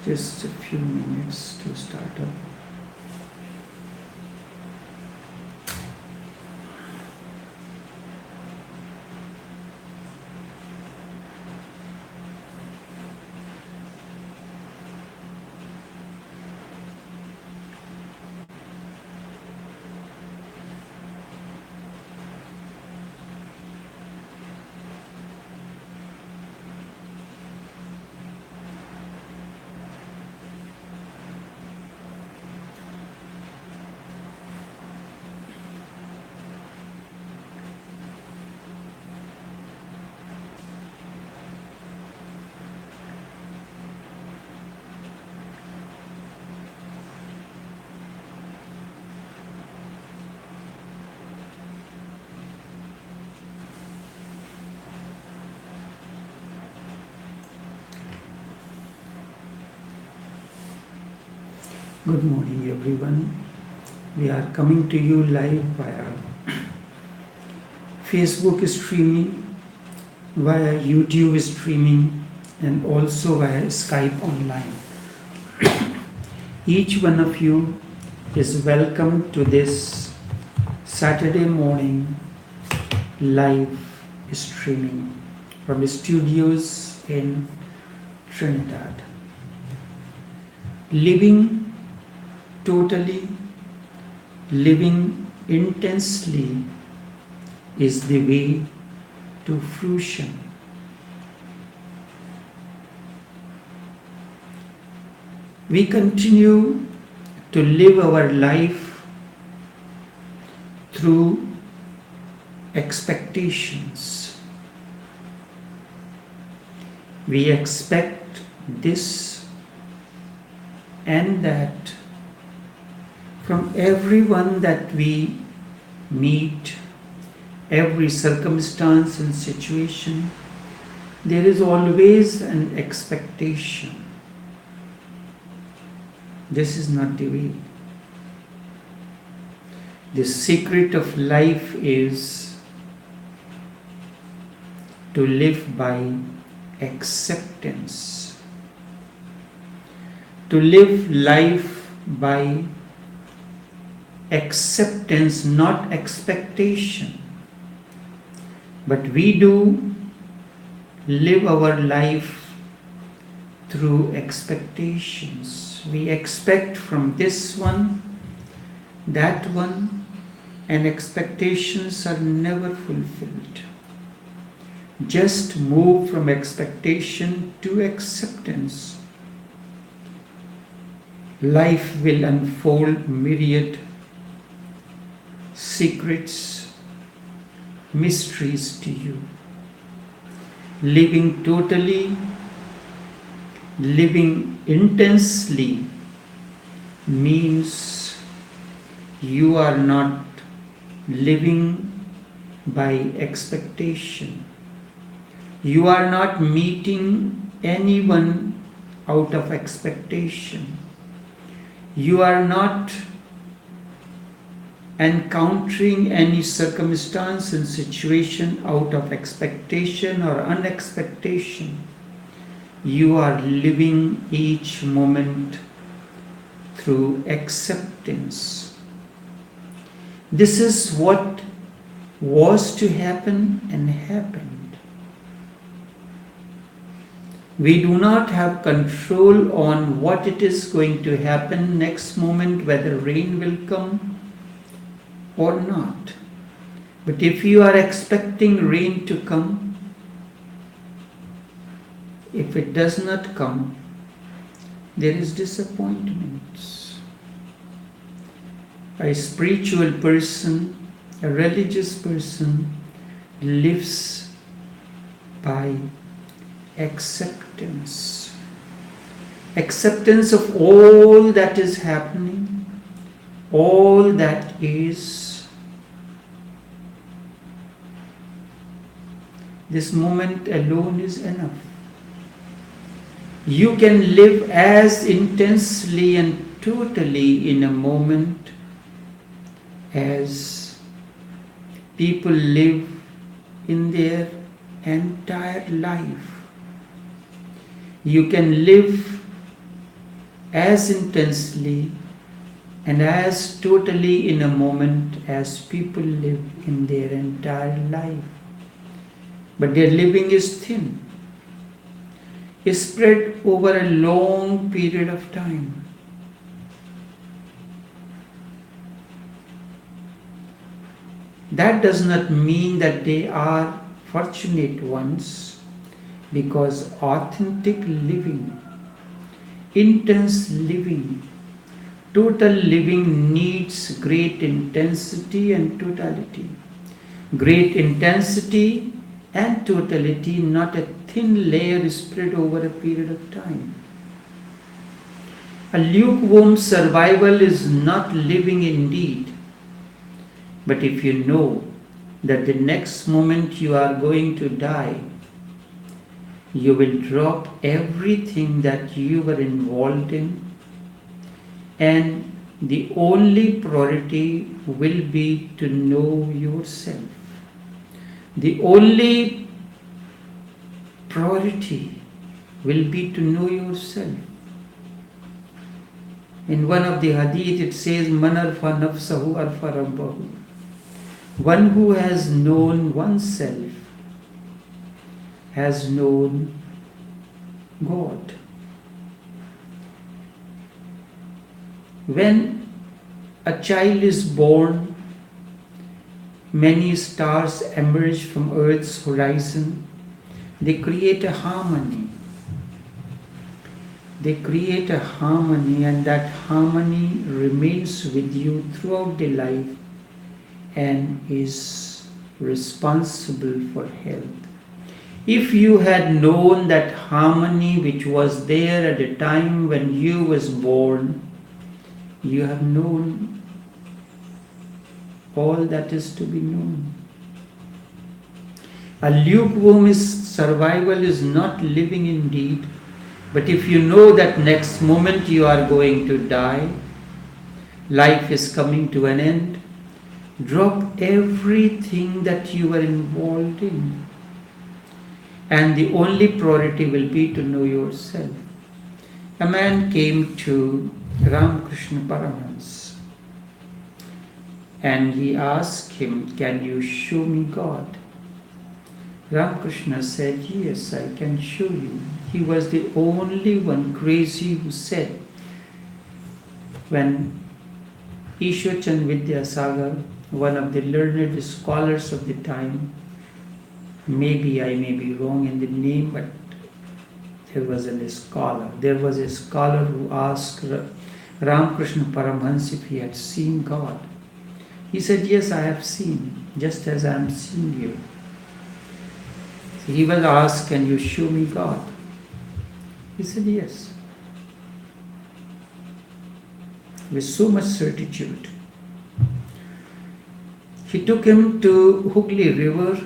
Just a few minutes to start up. Good morning, everyone. We are coming to you live via Facebook streaming, via YouTube streaming, and also via Skype online. Each one of you is welcome to this Saturday morning live streaming from studios in Trinidad. Living totally, living intensely is the way to fruition. We continue to live our life through expectations. We expect this and that from everyone that we meet, every circumstance and situation. There is always an expectation. This is not the way. The secret of life is to live by acceptance. To live life by acceptance, not expectation. But we do live our life through expectations. We expect from this one, that one, and expectations are never fulfilled. Just move from expectation to acceptance. Life will unfold myriad secrets, mysteries to you. Living totally, living intensely means you are not living by expectation. You are not meeting anyone out of expectation. You are not encountering any circumstance and situation out of expectation or unexpectation. You are living each moment through acceptance. This is what was to happen and happened. We do not have control on what it is going to happen next moment, whether rain will come or not. But if you are expecting rain to come, if it does not come, there is disappointment. A spiritual person, a religious person, lives by acceptance. Acceptance of all that is happening, all that is. This moment alone is enough. You can live as intensely and totally in a moment as people live in their entire life. You can live as intensely and as totally in a moment as people live in their entire life. But their living is thin, is spread over a long period of time. That does not mean that they are fortunate ones, because authentic living, intense living, total living needs great intensity and totality. Great intensity and totality, not a thin layer spread over a period of time. A lukewarm survival is not living indeed. But if you know that the next moment you are going to die, you will drop everything that you were involved in, and the only priority will be to know yourself. The only priority will be to know yourself. In one of the hadith it says, Man arfa nafsahu arfa rabbahu. One who has known oneself has known God. When a child is born, many stars emerge from Earth's horizon. They create a harmony. They create a harmony, and that harmony remains with you throughout the life and is responsible for health. If you had known that harmony which was there at the time when you was born, you have known all that is to be known. A lukewarm survival is not living indeed, but if you know that next moment you are going to die, life is coming to an end, drop everything that you were involved in, and the only priority will be to know yourself. A man came to Ramakrishna Paramahansa and he asked him, "Can you show me God?" Ramakrishna said, "Yes, I can show you." He was the only one crazy who said, when Ishwar Chand Vidyasagar, one of the learned scholars of the time, maybe I may be wrong in the name, but there was a scholar who asked Ramakrishna Paramahansa if he had seen God. He said, "Yes, I have seen, just as I am seeing you." So he was asked, "Can you show me God?" He said, "Yes," with so much certitude. He took him to Hooghly River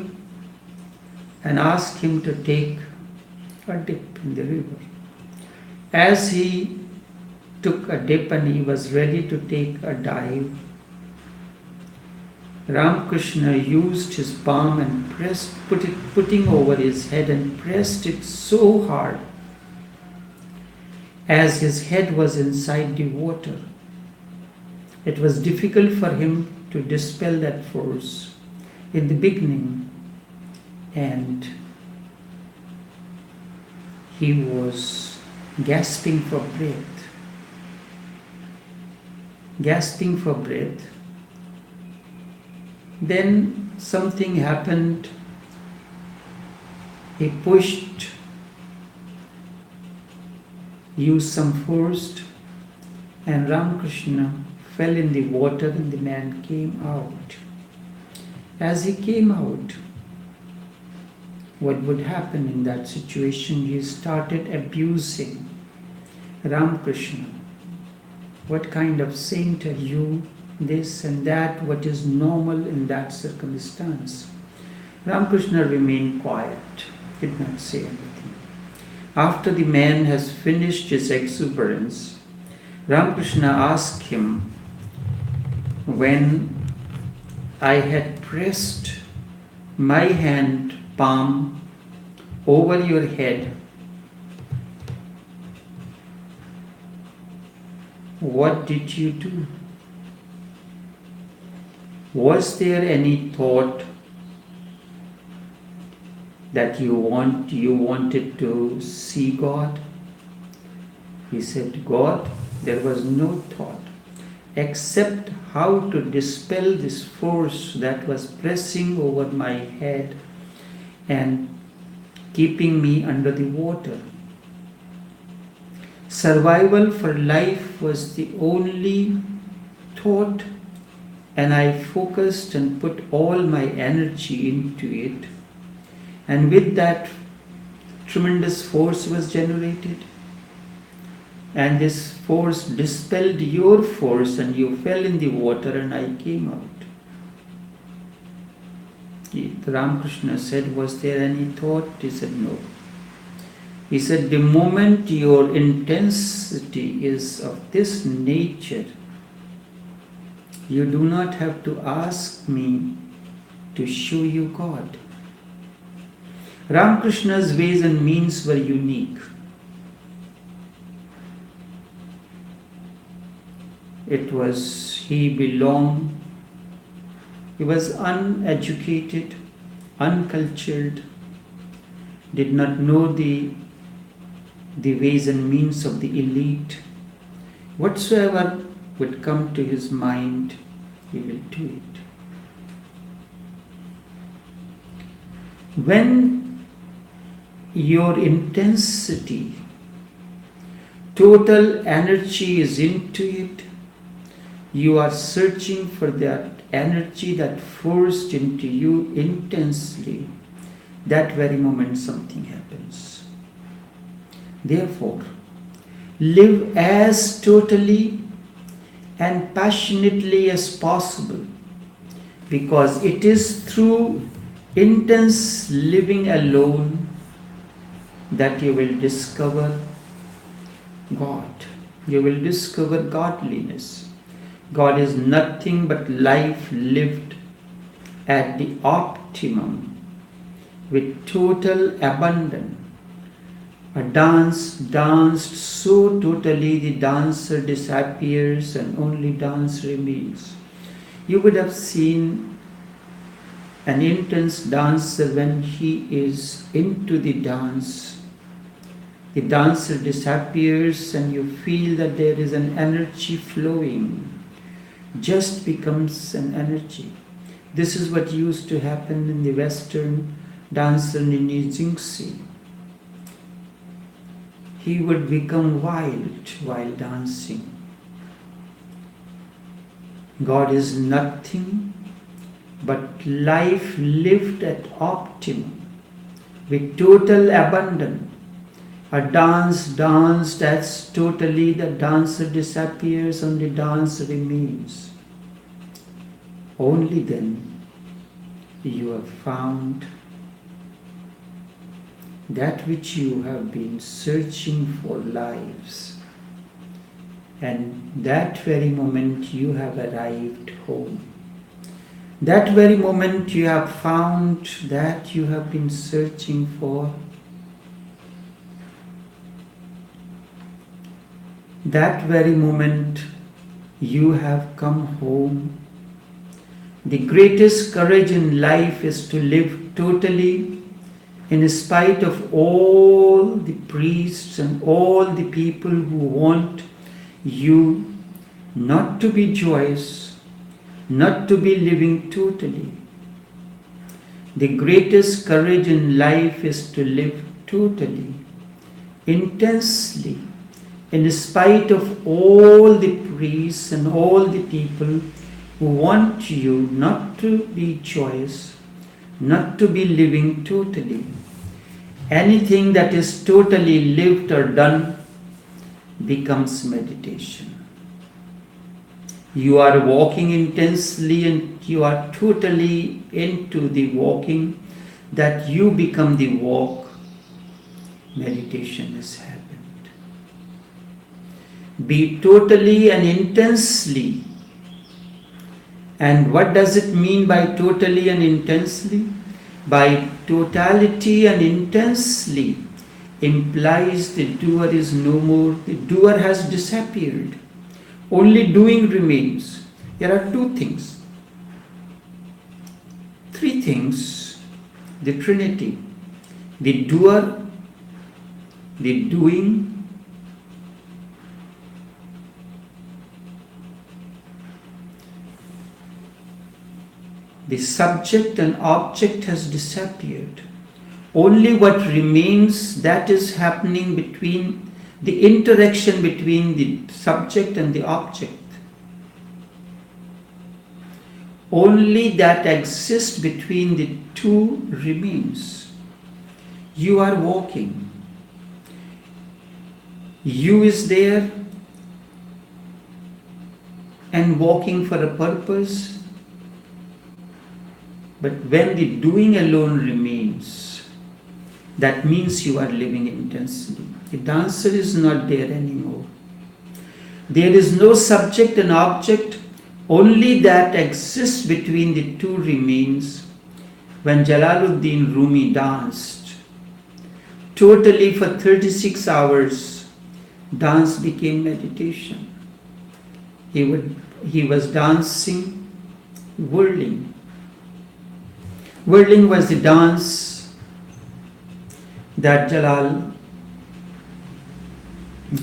and asked him to take a dip in the river. As he took a dip and he was ready to take a dive, Ramakrishna used his palm and putting over his head and pressed it so hard as his head was inside the water. It was difficult for him to dispel that force in the beginning, and he was gasping for breath. Then something happened. He used some force, and Ramakrishna fell in the water and the man came out. As he came out, what would happen in that situation? He started abusing Ramakrishna. What kind of saint are you? This and that, what is normal in that circumstance? Ramakrishna remained quiet, did not say anything. After the man has finished his exuberance, Ramakrishna asked him, "When I had pressed my hand palm over your head, What did you do? Was there any thought that you wanted to see God? He said, God, there was no thought except how to dispel this force that was pressing over my head and keeping me under the water. Survival for life was the only thought, and I focused and put all my energy into it. And with that, tremendous force was generated. And this force dispelled your force, and you fell in the water, and I came out. Ramakrishna said, was there any thought? He said, no. He said, the moment your intensity is of this nature, you do not have to ask me to show you God. Ramakrishna's ways and means were unique. He was uneducated, uncultured, did not know the ways and means of the elite. Whatsoever would come to his mind, he will do it. When your intensity, total energy is into it, you are searching for that energy that forced into you intensely. That very moment something happens. Therefore, live as totally and passionately as possible, because it is through intense living alone that you will discover God. You will discover godliness. God is nothing but life lived at the optimum with total abandon. A dance danced so totally the dancer disappears and only dance remains. You would have seen an intense dancer when he is into the dance. The dancer disappears and you feel that there is an energy flowing. Just becomes an energy. This is what used to happen in the Western dancer in Jingxi. He would become wild while dancing. God is nothing but life lived at optimum with total abandon. A dance danced as totally the dancer disappears and the dance remains. Only then you have found that which you have been searching for lives. And that very moment you have arrived home. That very moment you have found that you have been searching for. That very moment you have come home. The greatest courage in life is to live totally in spite of all the priests and all the people who want you not to be joyous, not to be living totally. The greatest courage in life is to live totally, intensely, in spite of all the priests and all the people who want you not to be joyous, not to be living totally. Anything that is totally lived or done becomes meditation. You are walking intensely and you are totally into the walking, that you become the walk. Meditation has happened. Be totally and intensely. And what does it mean by totally and intensely? By totality and intensely implies the doer is no more, the doer has disappeared. Only doing remains. There are two things, three things, the Trinity, the doer, the doing, the subject and object has disappeared. Only what remains, that is happening between the interaction between the subject and the object. Only that exists between the two remains. You are walking. You is there and walking for a purpose. But when the doing alone remains, that means you are living intensely. The dancer is not there anymore. There is no subject and object. Only that exists between the two remains. When Jalaluddin Rumi danced, totally for 36 hours, dance became meditation. He was dancing, whirling. Whirling was the dance that Jalal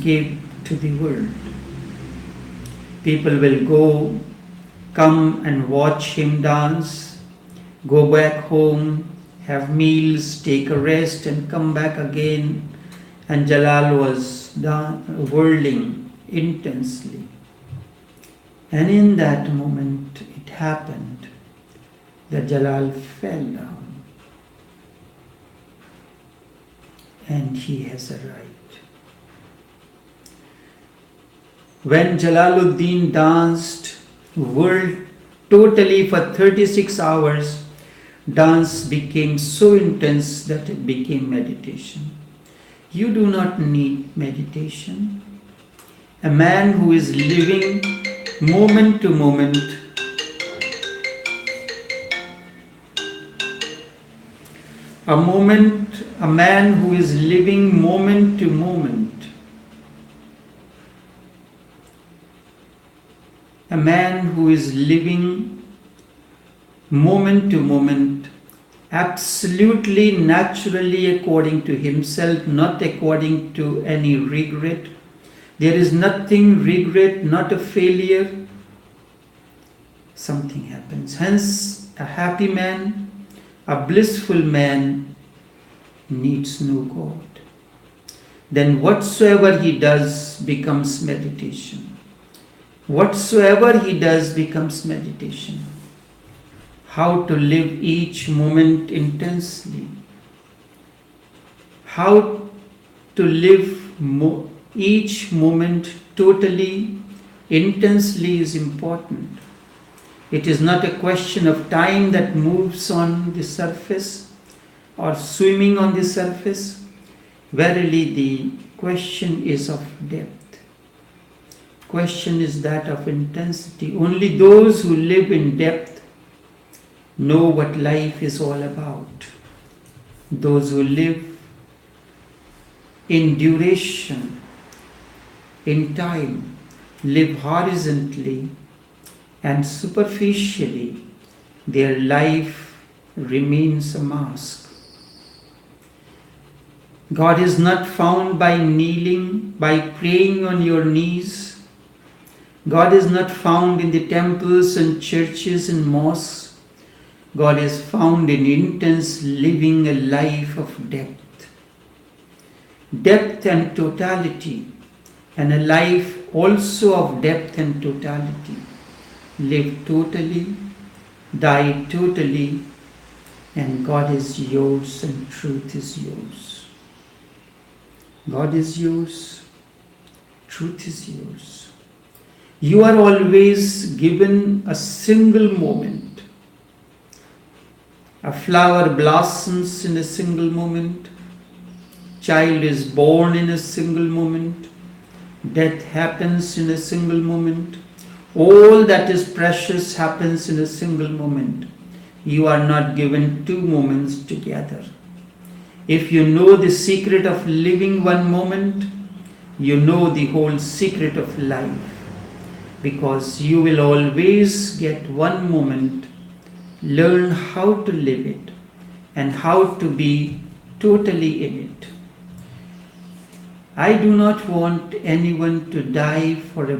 gave to the world. People will come and watch him dance, go back home, have meals, take a rest and come back again. And Jalal was whirling intensely. And in that moment it happened that Jalal fell down and he has arrived. When Jalaluddin danced, whirled totally for 36 hours, dance became so intense that it became meditation. You do not need meditation. A man who is living moment to moment, a man who is living moment to moment, a man who is living moment to moment, absolutely naturally according to himself, not according to any regret. There is nothing regret, not a failure. Something happens. Hence, a happy man, a blissful man needs no God. Then whatsoever he does becomes meditation. Whatsoever he does becomes meditation. How to live each moment intensely. How to live each moment totally, intensely is important. It is not a question of time that moves on the surface or swimming on the surface. Verily, the question is of depth. Question is that of intensity. Only those who live in depth know what life is all about. Those who live in duration, in time, live horizontally and superficially, their life remains a mask. God is not found by kneeling, by praying on your knees. God is not found in the temples and churches and mosques. God is found in intense living a life of depth. Depth and totality, and a life also of depth and totality. Live totally, die totally, and God is yours and truth is yours. God is yours, truth is yours. You are always given a single moment. A flower blossoms in a single moment. Child is born in a single moment. Death happens in a single moment. All that is precious happens in a single moment. You are not given two moments together. If you know the secret of living one moment, you know the whole secret of life. because you will always get one moment, learn how to live it and how to be totally in it. I do not want anyone to die for a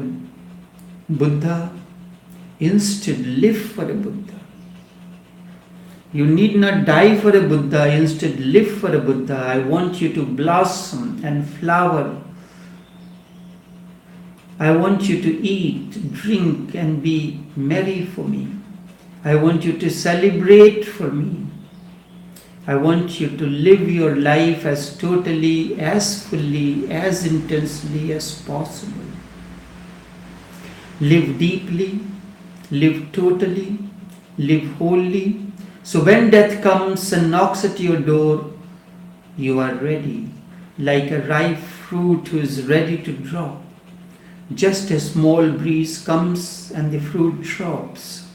Buddha. Instead, live for a Buddha. You need not die for a Buddha, instead live for a Buddha. I want you to blossom and flower. I want you to eat, drink and be merry for me. I want you to celebrate for me. I want you to live your life as totally, as fully, as intensely as possible. Live deeply, live totally, live wholly. So when death comes and knocks at your door, you are ready, like a ripe fruit who is ready to drop. Just a small breeze comes and the fruit drops.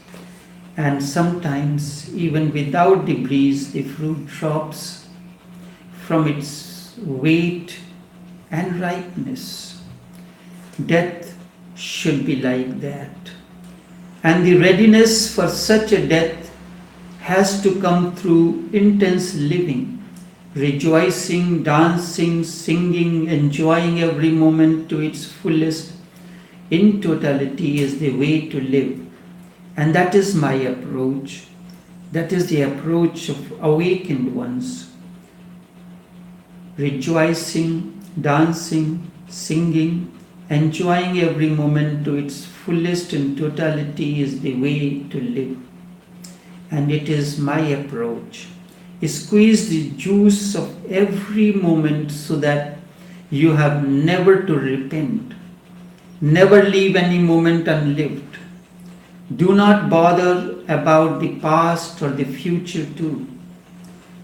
And sometimes, even without the breeze, the fruit drops from its weight and ripeness. Death should be like that. And the readiness for such a death has to come through intense living, rejoicing, dancing, singing, enjoying every moment to its fullest. In totality is the way to live. And that is my approach. That is the approach of awakened ones. Rejoicing, dancing, singing, enjoying every moment to its fullest in totality is the way to live. And it is my approach. Squeeze the juice of every moment so that you have never to repent. Never leave any moment unlived. Do not bother about the past or the future too.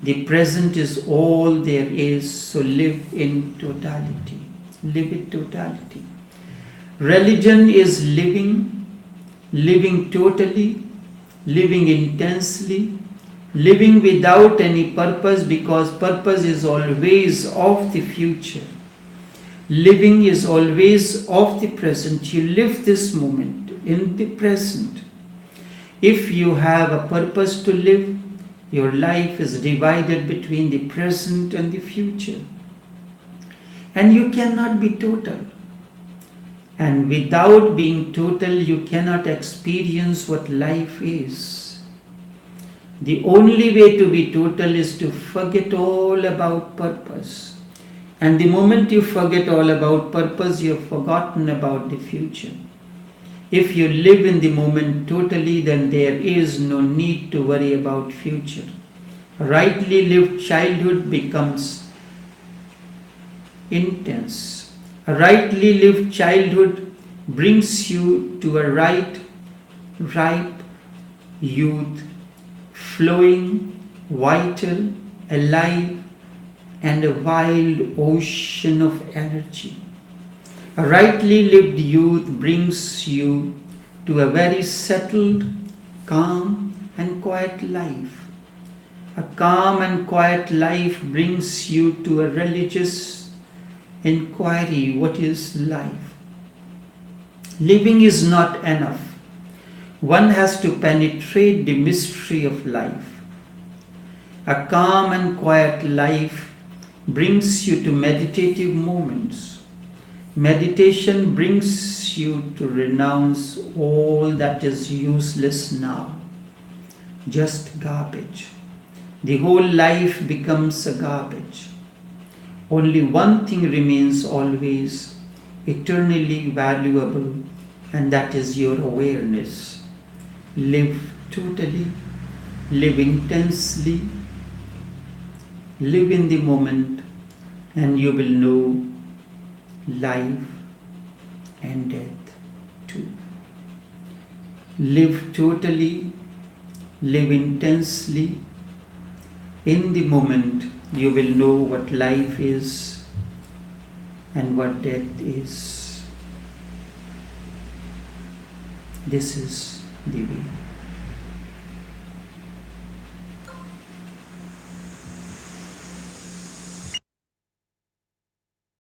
The present is all there is, so live in totality. Live in totality. Religion is living, living totally, living intensely, living without any purpose, because purpose is always of the future. Living is always of the present. You live this moment in the present. If you have a purpose to live, your life is divided between the present and the future. And you cannot be total. And without being total, you cannot experience what life is. The only way to be total is to forget all about purpose. And the moment you forget all about purpose, you have forgotten about the future. If you live in the moment totally, then there is no need to worry about future. Rightly lived childhood becomes intense. A rightly lived childhood brings you to a ripe youth, flowing, vital, alive, and a wild ocean of energy. A rightly lived youth brings you to a very settled, calm, and quiet life. A calm and quiet life brings you to a religious inquiry: what is life? Living is not enough. One has to penetrate the mystery of life. A calm and quiet life brings you to meditative moments. Meditation brings you to renounce all that is useless now, just garbage. The whole life becomes a garbage. Only one thing remains always eternally valuable, and that is your awareness. Live totally, live intensely, live in the moment, and you will know life and death too. Live totally, live intensely. In the moment, you will know what life is and what death is. This is the way.